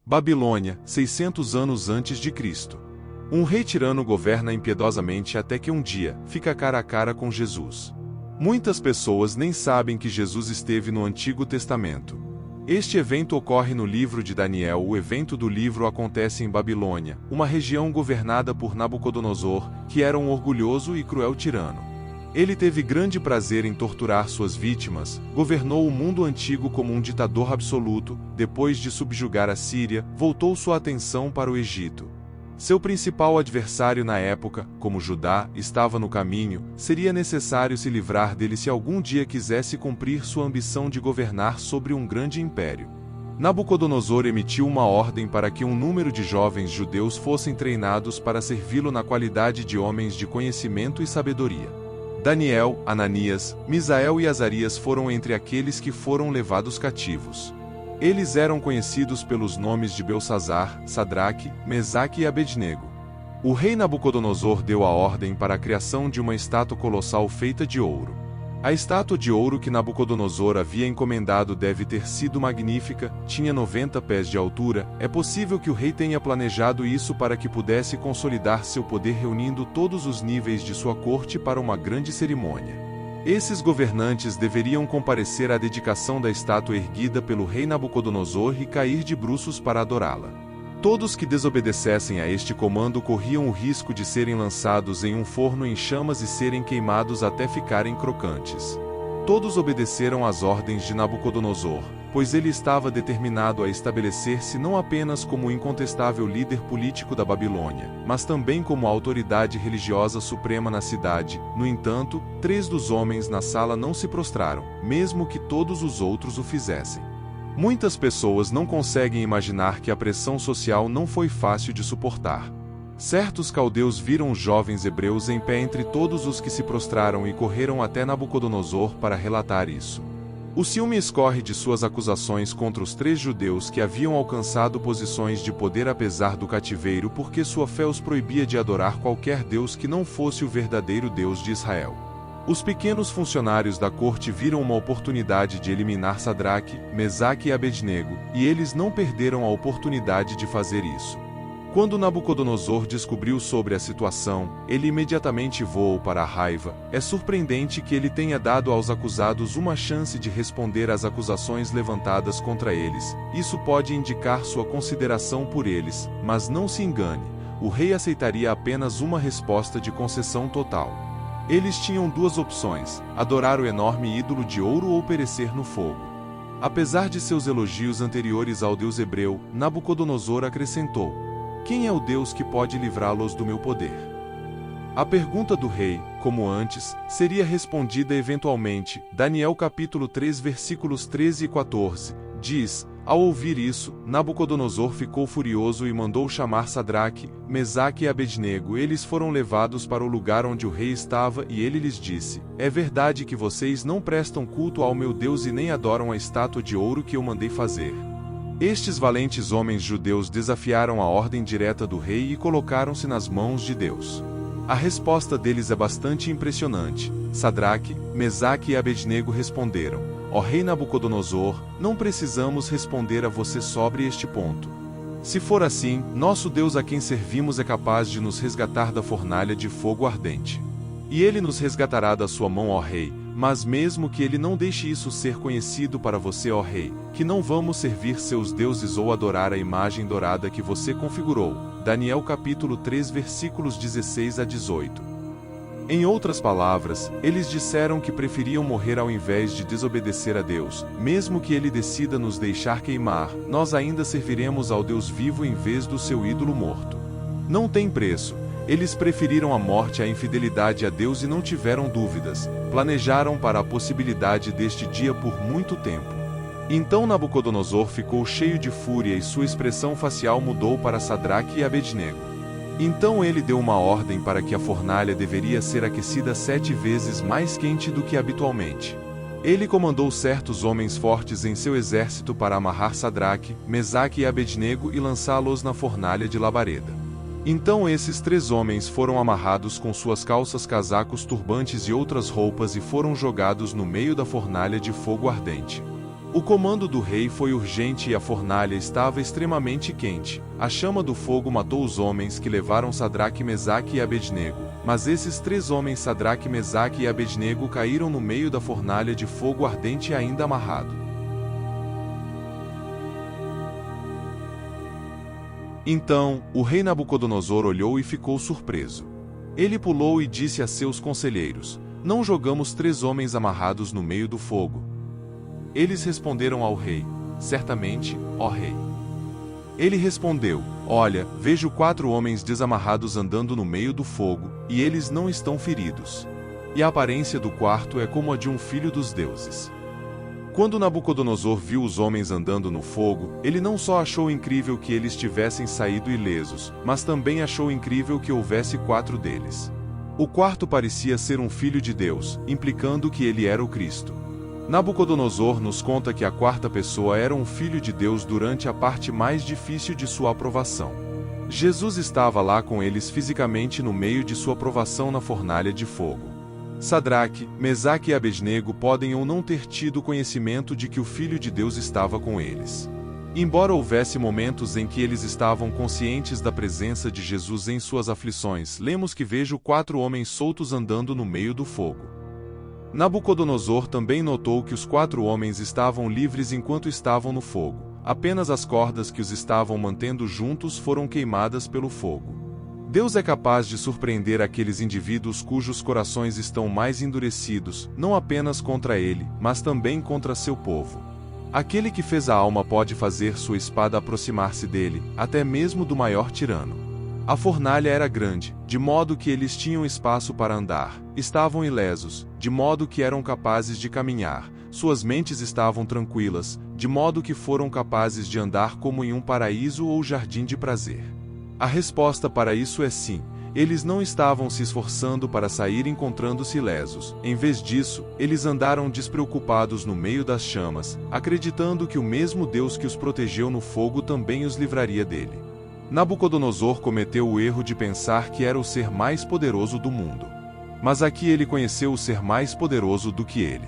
Babilônia, 600 anos antes de Cristo. Um rei tirano governa impiedosamente até que um dia, fica cara a cara com Jesus. Muitas pessoas nem sabem que Jesus esteve no Antigo Testamento. Este evento ocorre no livro de Daniel. O evento do livro acontece em Babilônia, uma região governada por Nabucodonosor, que era um orgulhoso e cruel tirano. Ele teve grande prazer em torturar suas vítimas, governou o mundo antigo como um ditador absoluto. Depois de subjugar a Síria, voltou sua atenção para o Egito. Seu principal adversário na época, como Judá, estava no caminho. Seria necessário se livrar dele se algum dia quisesse cumprir sua ambição de governar sobre um grande império. Nabucodonosor emitiu uma ordem para que um número de jovens judeus fossem treinados para servi-lo na qualidade de homens de conhecimento e sabedoria. Daniel, Ananias, Misael e Azarias foram entre aqueles que foram levados cativos. Eles eram conhecidos pelos nomes de Belsazar, Sadraque, Mesaque e Abednego. O rei Nabucodonosor deu a ordem para a criação de uma estátua colossal feita de ouro. A estátua de ouro que Nabucodonosor havia encomendado deve ter sido magnífica, tinha 90 pés de altura. É possível que o rei tenha planejado isso para que pudesse consolidar seu poder reunindo todos os níveis de sua corte para uma grande cerimônia. Esses governantes deveriam comparecer à dedicação da estátua erguida pelo rei Nabucodonosor e cair de bruços para adorá-la. Todos que desobedecessem a este comando corriam o risco de serem lançados em um forno em chamas e serem queimados até ficarem crocantes. Todos obedeceram às ordens de Nabucodonosor, pois ele estava determinado a estabelecer-se não apenas como o incontestável líder político da Babilônia, mas também como a autoridade religiosa suprema na cidade. No entanto, 3 dos homens na sala não se prostraram, mesmo que todos os outros o fizessem. Muitas pessoas não conseguem imaginar que a pressão social não foi fácil de suportar. Certos caldeus viram os jovens hebreus em pé entre todos os que se prostraram e correram até Nabucodonosor para relatar isso. O ciúme escorre de suas acusações contra os 3 judeus que haviam alcançado posições de poder apesar do cativeiro, porque sua fé os proibia de adorar qualquer deus que não fosse o verdadeiro Deus de Israel. Os pequenos funcionários da corte viram uma oportunidade de eliminar Sadraque, Mesaque e Abednego, e eles não perderam a oportunidade de fazer isso. Quando Nabucodonosor descobriu sobre a situação, ele imediatamente voou para a raiva. É surpreendente que ele tenha dado aos acusados uma chance de responder às acusações levantadas contra eles. Isso pode indicar sua consideração por eles, mas não se engane, o rei aceitaria apenas uma resposta de concessão total. Eles tinham 2 opções: adorar o enorme ídolo de ouro ou perecer no fogo. Apesar de seus elogios anteriores ao Deus hebreu, Nabucodonosor acrescentou: quem é o Deus que pode livrá-los do meu poder? A pergunta do rei, como antes, seria respondida eventualmente. Daniel capítulo 3 versículos 13 e 14, diz: ao ouvir isso, Nabucodonosor ficou furioso e mandou chamar Sadraque, Mesaque e Abednego. Eles foram levados para o lugar onde o rei estava e ele lhes disse: é verdade que vocês não prestam culto ao meu Deus e nem adoram a estátua de ouro que eu mandei fazer. Estes valentes homens judeus desafiaram a ordem direta do rei e colocaram-se nas mãos de Deus. A resposta deles é bastante impressionante. Sadraque, Mesaque e Abednego responderam: ó rei Nabucodonosor, não precisamos responder a você sobre este ponto. Se for assim, nosso Deus a quem servimos é capaz de nos resgatar da fornalha de fogo ardente. E ele nos resgatará da sua mão, ó rei. Mas mesmo que ele não deixe isso ser conhecido para você, ó rei, que não vamos servir seus deuses ou adorar a imagem dourada que você configurou. Daniel capítulo 3 versículos 16 a 18. Em outras palavras, eles disseram que preferiam morrer ao invés de desobedecer a Deus. Mesmo que ele decida nos deixar queimar, nós ainda serviremos ao Deus vivo em vez do seu ídolo morto. Não tem preço. Eles preferiram a morte à infidelidade a Deus e não tiveram dúvidas. Planejaram para a possibilidade deste dia por muito tempo. Então Nabucodonosor ficou cheio de fúria e sua expressão facial mudou para Sadraque e Abednego. Então ele deu uma ordem para que a fornalha deveria ser aquecida 7 vezes mais quente do que habitualmente. Ele comandou certos homens fortes em seu exército para amarrar Sadraque, Mesaque e Abednego e lançá-los na fornalha de labareda. Então esses 3 homens foram amarrados com suas calças, casacos, turbantes e outras roupas e foram jogados no meio da fornalha de fogo ardente. O comando do rei foi urgente e a fornalha estava extremamente quente. A chama do fogo matou os homens que levaram Sadraque, Mesaque e Abednego. Mas esses 3 homens, Sadraque, Mesaque e Abednego, caíram no meio da fornalha de fogo ardente ainda amarrado. Então, o rei Nabucodonosor olhou e ficou surpreso. Ele pulou e disse a seus conselheiros: Não jogamos 3 homens amarrados no meio do fogo? Eles responderam ao rei: Certamente, ó rei. Ele respondeu: Olha, vejo 4 homens desamarrados andando no meio do fogo, e eles não estão feridos. E a aparência do quarto é como a de um filho dos deuses. Quando Nabucodonosor viu os homens andando no fogo, ele não só achou incrível que eles tivessem saído ilesos, mas também achou incrível que houvesse 4 deles. O quarto parecia ser um filho de Deus, implicando que ele era o Cristo. Nabucodonosor nos conta que a 4ª pessoa era um filho de Deus durante a parte mais difícil de sua aprovação. Jesus estava lá com eles fisicamente no meio de sua provação na fornalha de fogo. Sadraque, Mesaque e Abednego podem ou não ter tido conhecimento de que o Filho de Deus estava com eles. Embora houvesse momentos em que eles estavam conscientes da presença de Jesus em suas aflições, lemos que vejo 4 homens soltos andando no meio do fogo. Nabucodonosor também notou que os 4 homens estavam livres enquanto estavam no fogo. Apenas as cordas que os estavam mantendo juntos foram queimadas pelo fogo. Deus é capaz de surpreender aqueles indivíduos cujos corações estão mais endurecidos, não apenas contra ele, mas também contra seu povo. Aquele que fez a alma pode fazer sua espada aproximar-se dele, até mesmo do maior tirano. A fornalha era grande, de modo que eles tinham espaço para andar, estavam ilesos, de modo que eram capazes de caminhar, suas mentes estavam tranquilas, de modo que foram capazes de andar como em um paraíso ou jardim de prazer. A resposta para isso é sim. Eles não estavam se esforçando para sair encontrando-se ilesos. Em vez disso, eles andaram despreocupados no meio das chamas, acreditando que o mesmo Deus que os protegeu no fogo também os livraria dele. Nabucodonosor cometeu o erro de pensar que era o ser mais poderoso do mundo. Mas aqui ele conheceu o ser mais poderoso do que ele.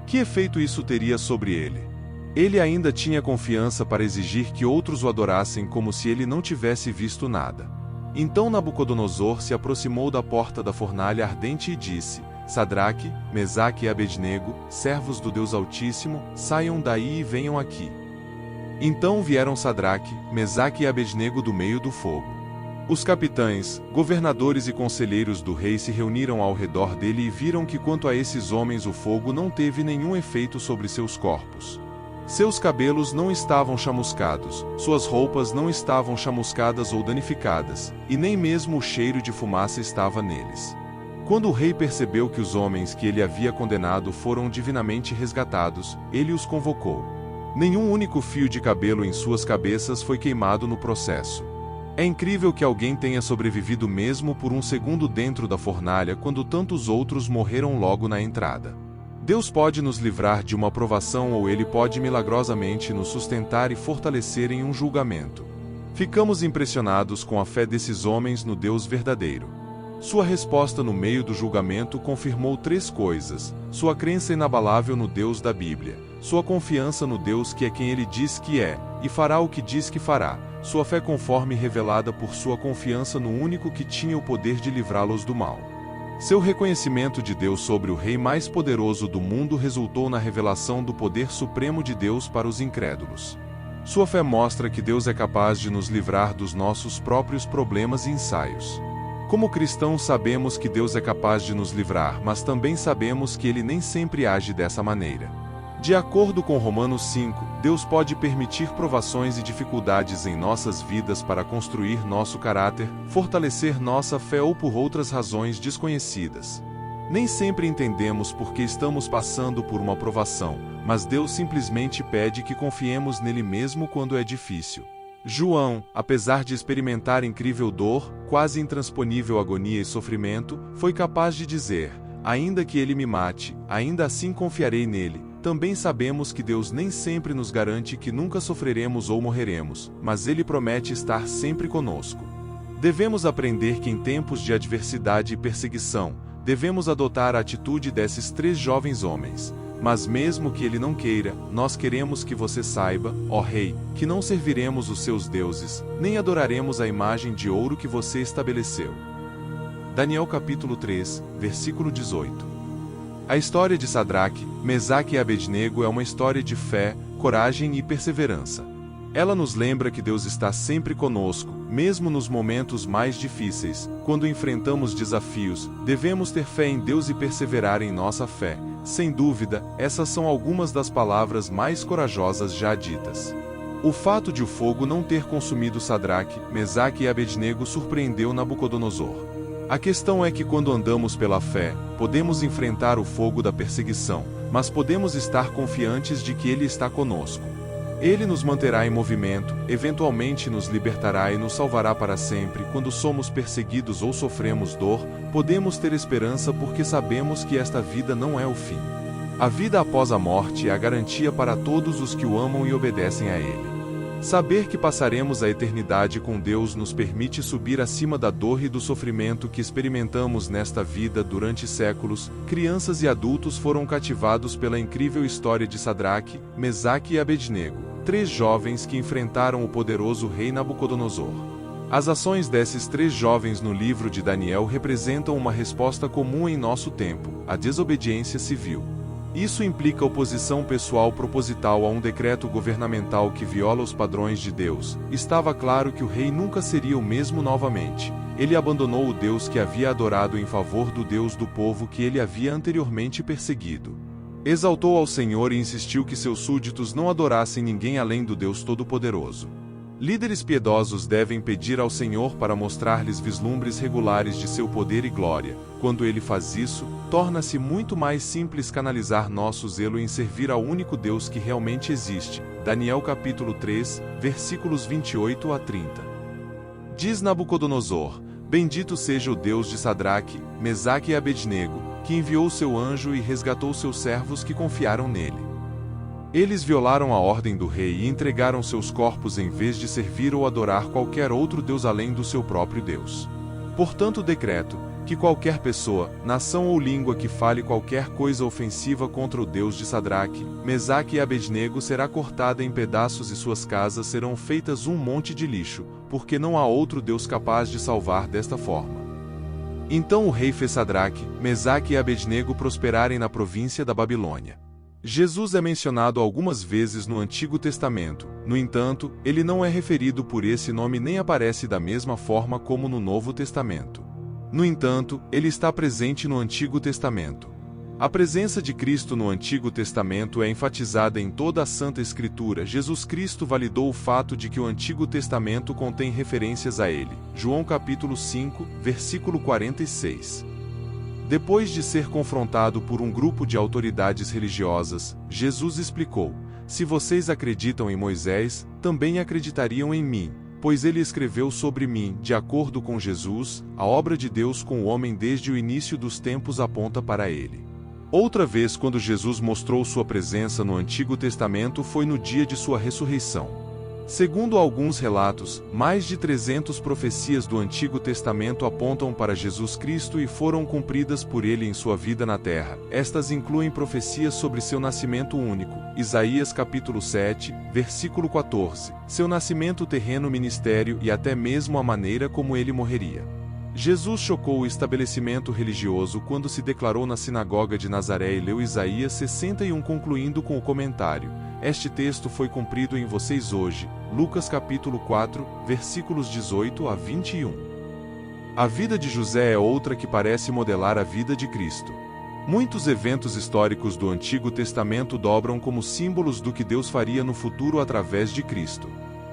Que efeito isso teria sobre ele? Ele ainda tinha confiança para exigir que outros o adorassem como se ele não tivesse visto nada. Então Nabucodonosor se aproximou da porta da fornalha ardente e disse: Sadraque, Mesaque e Abednego, servos do Deus Altíssimo, saiam daí e venham aqui. Então vieram Sadraque, Mesaque e Abednego do meio do fogo. Os capitães, governadores e conselheiros do rei se reuniram ao redor dele e viram que quanto a esses homens o fogo não teve nenhum efeito sobre seus corpos. Seus cabelos não estavam chamuscados, suas roupas não estavam chamuscadas ou danificadas, e nem mesmo o cheiro de fumaça estava neles. Quando o rei percebeu que os homens que ele havia condenado foram divinamente resgatados, ele os convocou. Nenhum único fio de cabelo em suas cabeças foi queimado no processo. É incrível que alguém tenha sobrevivido mesmo por um segundo dentro da fornalha quando tantos outros morreram logo na entrada. Deus pode nos livrar de uma provação ou Ele pode milagrosamente nos sustentar e fortalecer em um julgamento. Ficamos impressionados com a fé desses homens no Deus verdadeiro. Sua resposta no meio do julgamento confirmou 3 coisas: sua crença inabalável no Deus da Bíblia, sua confiança no Deus que é quem Ele diz que é, e fará o que diz que fará, sua fé conforme revelada por sua confiança no único que tinha o poder de livrá-los do mal. Seu reconhecimento de Deus sobre o rei mais poderoso do mundo resultou na revelação do poder supremo de Deus para os incrédulos. Sua fé mostra que Deus é capaz de nos livrar dos nossos próprios problemas e ensaios. Como cristãos sabemos que Deus é capaz de nos livrar, mas também sabemos que Ele nem sempre age dessa maneira. De acordo com Romanos 5, Deus pode permitir provações e dificuldades em nossas vidas para construir nosso caráter, fortalecer nossa fé ou por outras razões desconhecidas. Nem sempre entendemos por que estamos passando por uma provação, mas Deus simplesmente pede que confiemos nele mesmo quando é difícil. João, apesar de experimentar incrível dor, quase intransponível agonia e sofrimento, foi capaz de dizer: ainda que ele me mate, ainda assim confiarei nele. Também sabemos que Deus nem sempre nos garante que nunca sofreremos ou morreremos, mas Ele promete estar sempre conosco. Devemos aprender que em tempos de adversidade e perseguição, devemos adotar a atitude desses 3 jovens homens. mas mesmo que ele não queira, nós queremos que você saiba, ó rei, que não serviremos os seus deuses, nem adoraremos a imagem de ouro que você estabeleceu. Daniel capítulo 3, versículo 18. A história de Sadraque, Mesaque e Abednego é uma história de fé, coragem e perseverança. Ela nos lembra que Deus está sempre conosco, mesmo nos momentos mais difíceis. Quando enfrentamos desafios, devemos ter fé em Deus e perseverar em nossa fé. Sem dúvida, essas são algumas das palavras mais corajosas já ditas. O fato de o fogo não ter consumido Sadraque, Mesaque e Abednego surpreendeu Nabucodonosor. A questão é que quando andamos pela fé, podemos enfrentar o fogo da perseguição, mas podemos estar confiantes de que Ele está conosco. Ele nos manterá em movimento, eventualmente nos libertará e nos salvará para sempre. Quando somos perseguidos ou sofremos dor, podemos ter esperança porque sabemos que esta vida não é o fim. A vida após a morte é a garantia para todos os que o amam e obedecem a Ele. Saber que passaremos a eternidade com Deus nos permite subir acima da dor e do sofrimento que experimentamos nesta vida durante séculos. Crianças e adultos foram cativados pela incrível história de Sadraque, Mesaque e Abednego, 3 jovens que enfrentaram o poderoso rei Nabucodonosor. As ações desses 3 jovens no livro de Daniel representam uma resposta comum em nosso tempo: a desobediência civil. Isso implica oposição pessoal proposital a um decreto governamental que viola os padrões de Deus. Estava claro que o rei nunca seria o mesmo novamente. Ele abandonou o Deus que havia adorado em favor do Deus do povo que ele havia anteriormente perseguido. Exaltou ao Senhor e insistiu que seus súditos não adorassem ninguém além do Deus Todo-Poderoso. Líderes piedosos devem pedir ao Senhor para mostrar-lhes vislumbres regulares de seu poder e glória. Quando ele faz isso, torna-se muito mais simples canalizar nosso zelo em servir ao único Deus que realmente existe. Daniel capítulo 3, versículos 28 a 30. Diz Nabucodonosor: Bendito seja o Deus de Sadraque, Mesaque e Abednego, que enviou seu anjo e resgatou seus servos que confiaram nele. Eles violaram a ordem do rei e entregaram seus corpos em vez de servir ou adorar qualquer outro Deus além do seu próprio Deus. Portanto, decreto que qualquer pessoa, nação ou língua que fale qualquer coisa ofensiva contra o Deus de Sadraque, Mesaque e Abednego será cortada em pedaços e suas casas serão feitas um monte de lixo, porque não há outro Deus capaz de salvar desta forma. Então o rei fez Sadraque, Mesaque e Abednego prosperarem na província da Babilônia. Jesus é mencionado algumas vezes no Antigo Testamento. No entanto, ele não é referido por esse nome nem aparece da mesma forma como no Novo Testamento. No entanto, ele está presente no Antigo Testamento. A presença de Cristo no Antigo Testamento é enfatizada em toda a Santa Escritura. Jesus Cristo validou o fato de que o Antigo Testamento contém referências a ele. João capítulo 5, versículo 46. Depois de ser confrontado por um grupo de autoridades religiosas, Jesus explicou: Se vocês acreditam em Moisés, também acreditariam em mim, pois ele escreveu sobre mim. De acordo com Jesus, a obra de Deus com o homem desde o início dos tempos aponta para ele. Outra vez, quando Jesus mostrou sua presença no Antigo Testamento, foi no dia de sua ressurreição. Segundo alguns relatos, mais de 300 profecias do Antigo Testamento apontam para Jesus Cristo e foram cumpridas por ele em sua vida na terra. Estas incluem profecias sobre seu nascimento único, Isaías capítulo 7, versículo 14, seu nascimento terreno, ministério e até mesmo a maneira como ele morreria. Jesus chocou o estabelecimento religioso quando se declarou na sinagoga de Nazaré e leu Isaías 61 concluindo com o comentário: Este texto foi cumprido em vocês hoje. Lucas capítulo 4, versículos 18 a 21. A vida de José é outra que parece modelar a vida de Cristo. Muitos eventos históricos do Antigo Testamento dobram como símbolos do que Deus faria no futuro através de Cristo.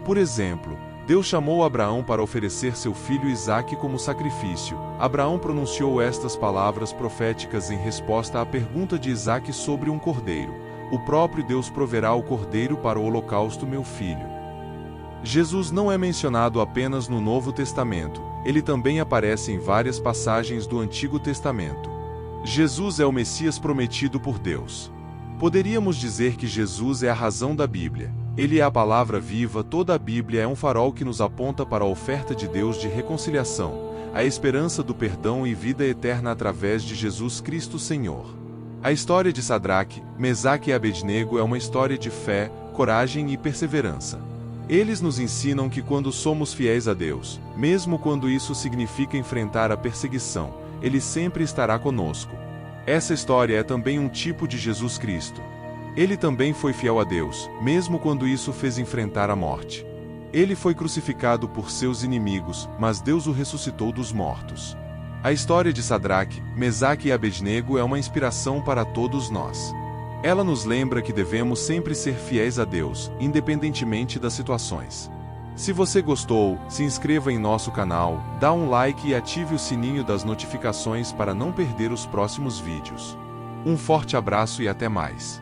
Por exemplo, Deus chamou Abraão para oferecer seu filho Isaque como sacrifício. Abraão pronunciou estas palavras proféticas em resposta à pergunta de Isaque sobre um cordeiro: O próprio Deus proverá o cordeiro para o holocausto, meu filho. Jesus não é mencionado apenas no Novo Testamento, ele também aparece em várias passagens do Antigo Testamento. Jesus é o Messias prometido por Deus. Poderíamos dizer que Jesus é a razão da Bíblia. Ele é a palavra viva. Toda a Bíblia é um farol que nos aponta para a oferta de Deus de reconciliação, a esperança do perdão e vida eterna através de Jesus Cristo Senhor. A história de Sadraque, Mesaque e Abednego é uma história de fé, coragem e perseverança. Eles nos ensinam que quando somos fiéis a Deus, mesmo quando isso significa enfrentar a perseguição, Ele sempre estará conosco. Essa história é também um tipo de Jesus Cristo. Ele também foi fiel a Deus, mesmo quando isso fez enfrentar a morte. Ele foi crucificado por seus inimigos, mas Deus o ressuscitou dos mortos. A história de Sadraque, Mesaque e Abednego é uma inspiração para todos nós. Ela nos lembra que devemos sempre ser fiéis a Deus, independentemente das situações. Se você gostou, se inscreva em nosso canal, dá um like e ative o sininho das notificações para não perder os próximos vídeos. Um forte abraço e até mais.